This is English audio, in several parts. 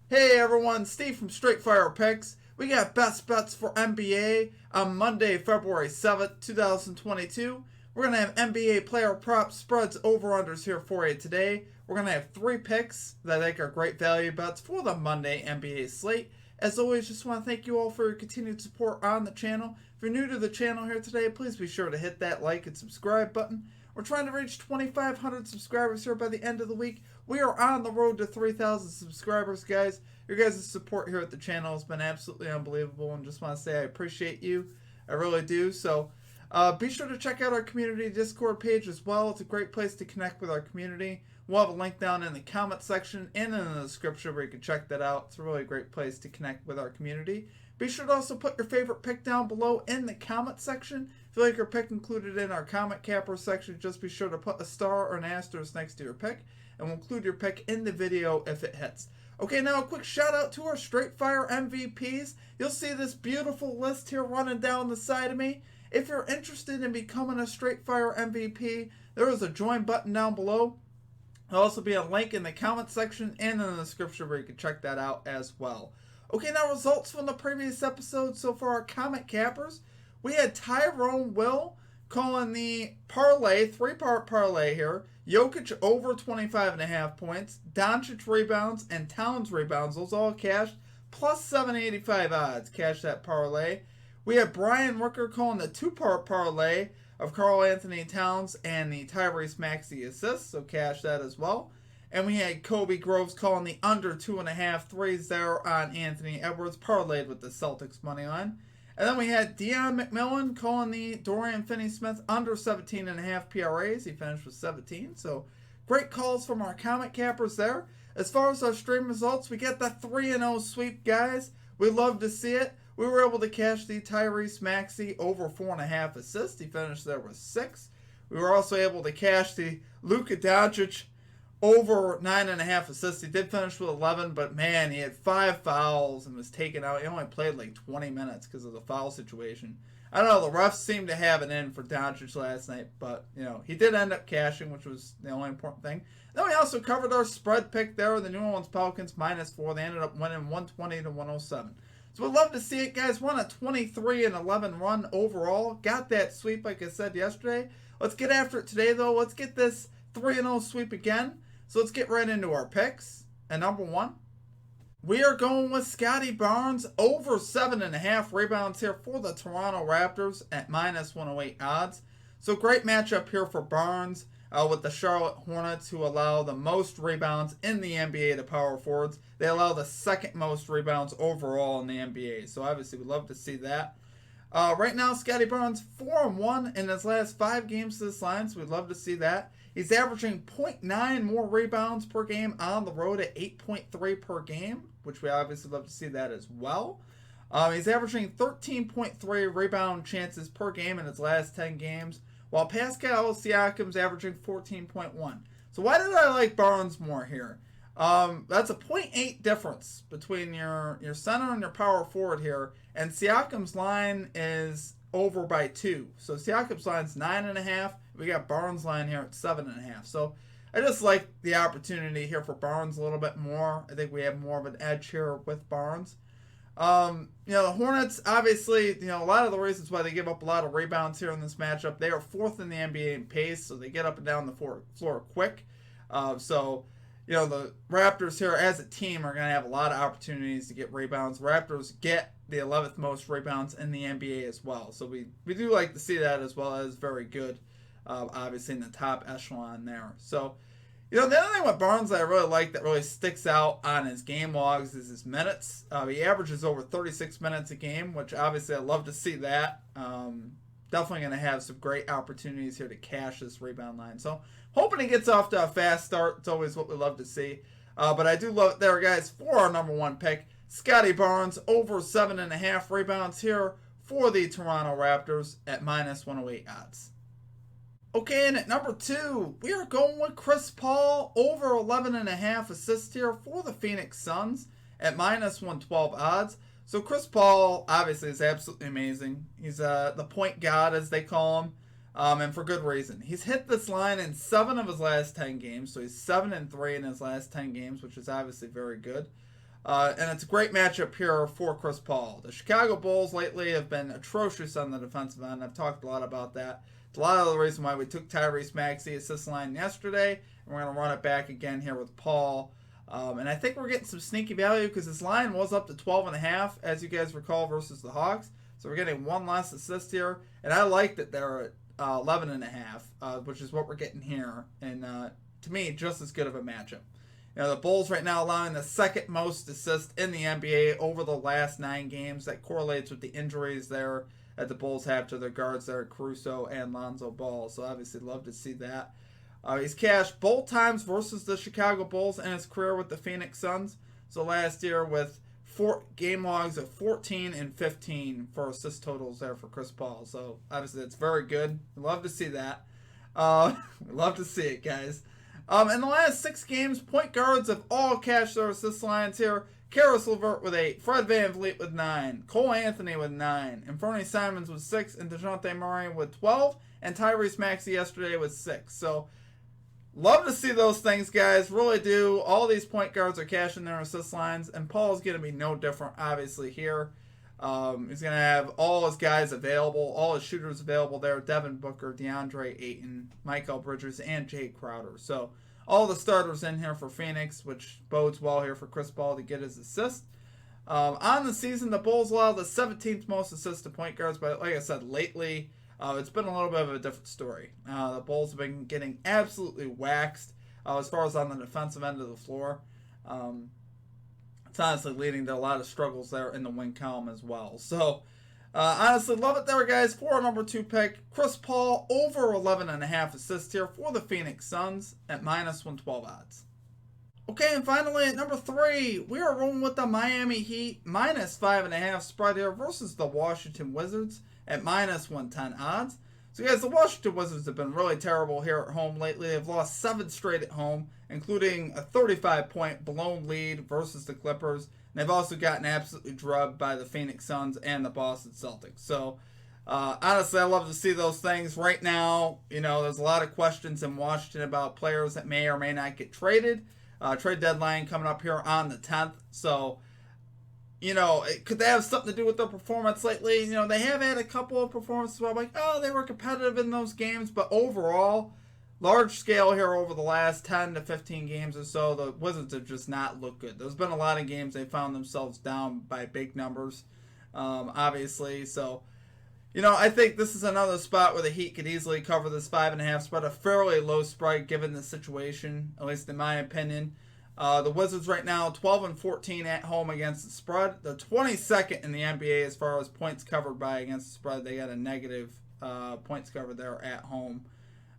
Hey everyone, Steve from Straight Fire Picks. We got best bets for NBA on Monday, February 7th, 2022. We're going to have NBA player props, spreads, over-unders here for you today. We're going to have 3 picks that I think are great value bets for the Monday NBA slate. As always, just want to thank you all for your continued support on the channel. If you're new to the channel here today, please be sure to hit that like and subscribe button. We're trying to reach 2,500 subscribers here by the end of the week. We are on the road to 3,000 subscribers, guys. Your guys' support here at the channel has been absolutely unbelievable, and just want to say I appreciate you. I really do. So be sure to check out our community Discord page as well. It's a great place to connect with our community. We'll have a link down in the comment section and in the description where you can check that out. It's a really great place to connect with our community. Be sure to also put your favorite pick down below in the comment section. If you like your pick included in our comment capper section, just be sure to put a star or an asterisk next to your pick, and we'll include your pick in the video if it hits. Okay, now a quick shout out to our Straight Fire MVPs. You'll see this beautiful list here running down the side of me. If you're interested in becoming a Straight Fire MVP, there is a join button down below. There'll also be a link in the comment section and in the description where you can check that out as well. Okay, now results from the previous episode. So for our comment cappers, we had Tyrone Will calling the parlay, 3-part parlay here. Jokic over 25.5 points, Doncic rebounds, and Towns rebounds. Those all cashed, plus 785 odds. Cash that parlay. We had Brian Rooker calling the 2-part parlay of Karl Anthony Towns and the Tyrese Maxey assists, so cash that as well. And we had Kobe Groves calling the under 2.5 threes there on Anthony Edwards, parlayed with the Celtics money line. And then we had Deion McMillan calling the Dorian Finney-Smith under 17.5 PRAs. He finished with 17, so great calls from our comment cappers there. As far as our stream results, we get the 3-0 sweep, guys. We love to see it. We were able to cash the Tyrese Maxey over 4.5 assists. He finished there with 6. We were also able to cash the Luka Doncic over 9.5 assists. He did finish with 11, but man, he had 5 fouls and was taken out. He only played like 20 minutes because of the foul situation. I don't know, the refs seemed to have it in for Doncic last night, but he did end up cashing, which was the only important thing. Then we also covered our spread pick there, the New Orleans Pelicans -4. They ended up winning 120 to 107. So we'd love to see it, guys. We're on a 23-11 run overall. Got that sweep, like I said yesterday. Let's get after it today, though. Let's get this 3-0 sweep again. So let's get right into our picks. And number 1, we are going with Scotty Barnes over 7.5 rebounds here for the Toronto Raptors at -108 odds. So great matchup here for Barnes with the Charlotte Hornets, who allow the most rebounds in the NBA to power forwards. They allow the second most rebounds overall in the NBA. So obviously we'd love to see that. Right now, Scotty Barnes 4-1 in his last 5 games to this line, so we'd love to see that. He's averaging 0.9 more rebounds per game on the road at 8.3 per game, which we obviously love to see that as well. He's averaging 13.3 rebound chances per game in his last 10 games, while Pascal Siakam's averaging 14.1. So why did I like Barnes more here? That's a 0.8 difference between your center and your power forward here, and Siakam's line is over by 2. So Siakam's line's 9.5. We got Barnes' line here at 7.5. So I just like the opportunity here for Barnes a little bit more. I think we have more of an edge here with Barnes. The Hornets, obviously, a lot of the reasons why they give up a lot of rebounds here in this matchup, they are 4th in the NBA in pace, so they get up and down the floor quick. The Raptors here as a team are going to have a lot of opportunities to get rebounds. Raptors get the 11th most rebounds in the NBA as well. So we do like to see that as well. As very good, obviously, in the top echelon there. So, the other thing with Barnes that I really like that really sticks out on his game logs is his minutes. He averages over 36 minutes a game, which obviously I love to see that. Definitely going to have some great opportunities here to cash this rebound line. So, hoping he gets off to a fast start. It's always what we love to see. But I do love it there, guys, for our number 1 pick. Scotty Barnes over 7.5 rebounds here for the Toronto Raptors at -108 odds. Okay, and at number 2, we are going with Chris Paul over 11.5 assists here for the Phoenix Suns at -112 odds. So Chris Paul obviously is absolutely amazing. He's the point god, as they call him, and for good reason. He's hit this line in 7 of his last 10 games, so he's 7-3 in his last 10 games, which is obviously very good. And it's a great matchup here for Chris Paul. The Chicago Bulls lately have been atrocious on the defensive end. I've talked a lot about that. It's a lot of the reason why we took Tyrese Maxey assist line yesterday, and we're going to run it back again here with Paul. And I think we're getting some sneaky value because this line was up to 12.5, as you guys recall, versus the Hawks. So we're getting one less assist here, and I like that they're at 11.5, which is what we're getting here. And to me, just as good of a matchup. You know, the Bulls right now allowing the second most assists in the NBA over the last 9 games. That correlates with the injuries there that the Bulls have to their guards there, Caruso and Lonzo Ball. So obviously love to see that. He's cashed both times versus the Chicago Bulls in his career with the Phoenix Suns. So last year with 4 game logs of 14 and 15 for assist totals there for Chris Paul. So obviously that's very good. Love to see that. Love to see it, guys. In the last 6 games, point guards have all cashed their assist lines here. Karis LeVert with 8, Fred VanVleet with 9, Cole Anthony with 9, Anthony Simons with 6, and DeJounte Murray with 12, and Tyrese Maxey yesterday with 6. So, love to see those things, guys. Really do. All these point guards are cashing their assist lines, and Paul's going to be no different, obviously, here. He's going to have all his guys available, all his shooters available there. Devin Booker, DeAndre Ayton, Michael Bridges, and Jay Crowder. So all the starters in here for Phoenix, which bodes well here for Chris Paul to get his assist. On the season, the Bulls allow the 17th most assists to point guards, but like I said, lately it's been a little bit of a different story. The Bulls have been getting absolutely waxed as far as on the defensive end of the floor. It's honestly leading to a lot of struggles there in the win column as well. So, honestly, love it there, guys. For our number 2 pick, Chris Paul over 11.5 assists here for the Phoenix Suns at -112 odds. Okay, and finally at number 3, we are rolling with the Miami Heat -5.5 spread here versus the Washington Wizards at -110 odds. So, guys, the Washington Wizards have been really terrible here at home lately. They've lost 7 straight at home, including a 35-point blown lead versus the Clippers. And they've also gotten absolutely drubbed by the Phoenix Suns and the Boston Celtics. So, honestly, I love to see those things. Right now, you know, there's a lot of questions in Washington about players that may or may not get traded. Trade deadline coming up here on the 10th. So, you know, could they have something to do with their performance lately? You know, they have had a couple of performances where I'm like, oh, they were competitive in those games. But overall, large scale here over the last 10 to 15 games or so, the Wizards have just not looked good. There's been a lot of games they found themselves down by big numbers, obviously. So, you know, I think this is another spot where the Heat could easily cover this 5.5 spread, a fairly low spread given the situation, at least in my opinion. The Wizards right now, 12-14 at home against the spread. They're 22nd in the NBA as far as points covered by against the spread. They got a negative points covered there at home.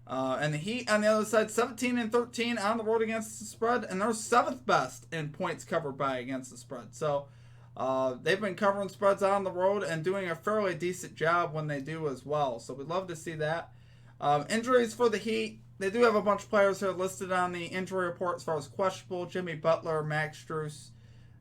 And the Heat on the other side, 17-13 on the road against the spread, and they're 7th best in points covered by against the spread. So they've been covering spreads on the road and doing a fairly decent job when they do as well. So we'd love to see that. Injuries for the Heat. They do have a bunch of players here listed on the injury report as far as questionable. Jimmy Butler, Max Strus,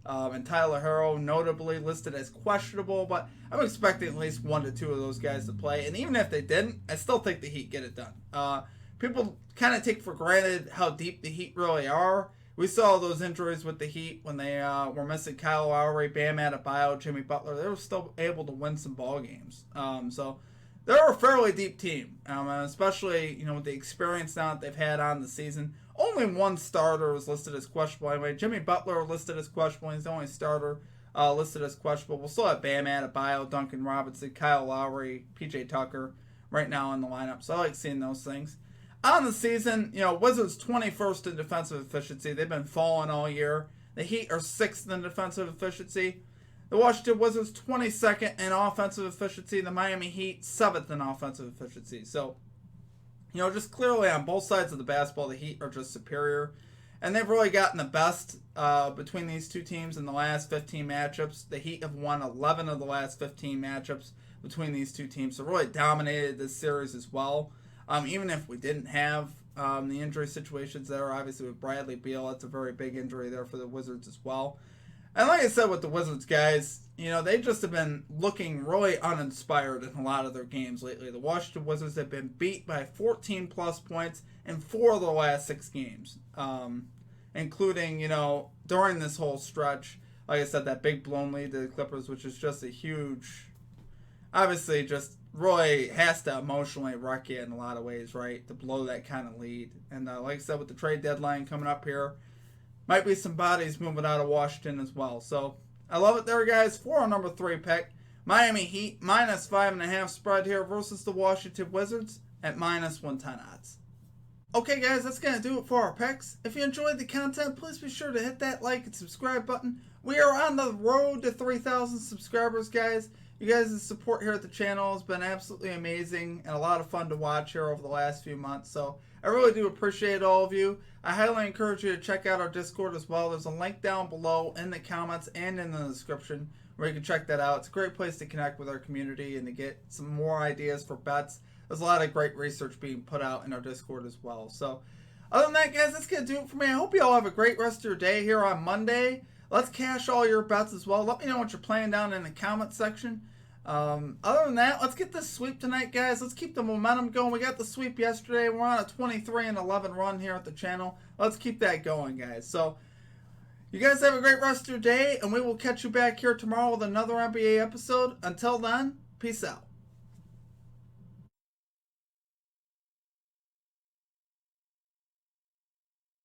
and Tyler Herro notably listed as questionable, but I'm expecting at least 1 to 2 of those guys to play. And even if they didn't, I still think the Heat get it done. People kind of take for granted how deep the Heat really are. We saw those injuries with the Heat when they were missing Kyle Lowry, Bam Adebayo, Jimmy Butler. They were still able to win some ball games. So they're a fairly deep team, especially, you know, with the experience now that they've had on the season. Only one starter is listed as questionable anyway. Jimmy Butler listed as questionable. He's the only starter listed as questionable. We'll still have Bam Adebayo, Duncan Robinson, Kyle Lowry, PJ Tucker right now in the lineup. So I like seeing those things. On the season, you know, Wizards 21st in defensive efficiency. They've been falling all year. The Heat are 6th in defensive efficiency. The Washington Wizards 22nd in offensive efficiency. The Miami Heat 7th in offensive efficiency. So, you know, just clearly on both sides of the basketball, the Heat are just superior. And they've really gotten the best between these two teams in the last 15 matchups. The Heat have won 11 of the last 15 matchups between these two teams. So really dominated this series as well. Even if we didn't have the injury situations there, obviously with Bradley Beal, that's a very big injury there for the Wizards as well. And like I said with the Wizards, guys, you know, they just have been looking really uninspired in a lot of their games lately. The Washington Wizards have been beat by 14-plus points in 4 of the last 6 games, including, you know, during this whole stretch. like I said, that big blown lead to the Clippers, which is just a huge, obviously just really has to emotionally wreck you in a lot of ways, right? To blow that kind of lead. And like I said, with the trade deadline coming up here, might be some bodies moving out of Washington as well. So I love it there, guys. For our number 3 pick, Miami Heat minus 5.5 spread here versus the Washington Wizards at minus 110 odds. Okay, guys, that's going to do it for our picks. If you enjoyed the content, please be sure to hit that like and subscribe button. We are on the road to 3,000 subscribers, guys. You guys' support here at the channel has been absolutely amazing and a lot of fun to watch here over the last few months. So I really do appreciate all of you. I highly encourage you to check out our Discord as well. There's a link down below in the comments and in the description where you can check that out. It's a great place to connect with our community and to get some more ideas for bets. There's a lot of great research being put out in our Discord as well. So other than that, guys, that's going to do it for me. I hope you all have a great rest of your day here on Monday. Let's cash all your bets as well. Let me know what you're playing down in the comments section. Other than that, let's get this sweep tonight, guys. Let's keep the momentum going. We got the sweep yesterday. We're on a 23-11 run here at the channel. Let's keep that going, guys. So you guys have a great rest of your day, and we will catch you back here tomorrow with another NBA episode. Until then, peace out.